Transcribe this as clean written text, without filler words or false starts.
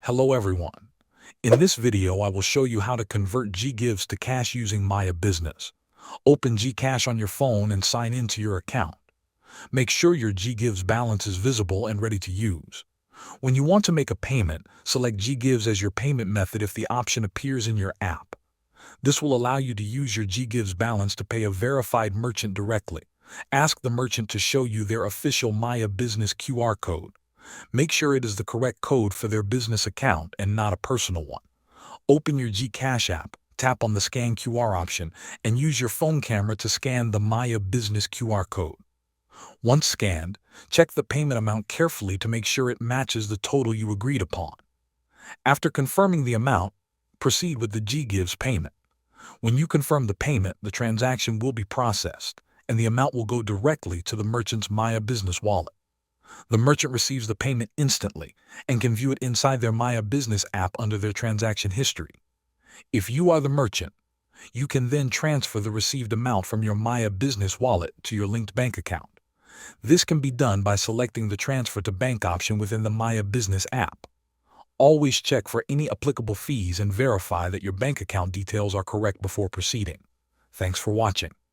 Hello everyone. In this video I will show you how to convert GGives to cash using Maya Business. Open GCash on your phone and sign into your account. Make sure your GGives balance is visible and ready to use. When you want to make a payment, select GGives as your payment method if the option appears in your app. This will allow you to use your GGives balance to pay a verified merchant directly. Ask the merchant to show you their official Maya Business QR code. Make sure it is the correct code for their business account and not a personal one. Open your GCash app, tap on the Scan QR option, and use your phone camera to scan the Maya Business QR code. Once scanned, check the payment amount carefully to make sure it matches the total you agreed upon. After confirming the amount, proceed with the GGives payment. When you confirm the payment, the transaction will be processed, and the amount will go directly to the merchant's Maya Business wallet. The merchant receives the payment instantly and can view it inside their Maya Business app under their transaction history. If you are the merchant, you can then transfer the received amount from your Maya Business wallet to your linked bank account. This can be done by selecting the Transfer to Bank option within the Maya Business app. Always check for any applicable fees and verify that your bank account details are correct before proceeding. Thanks for watching.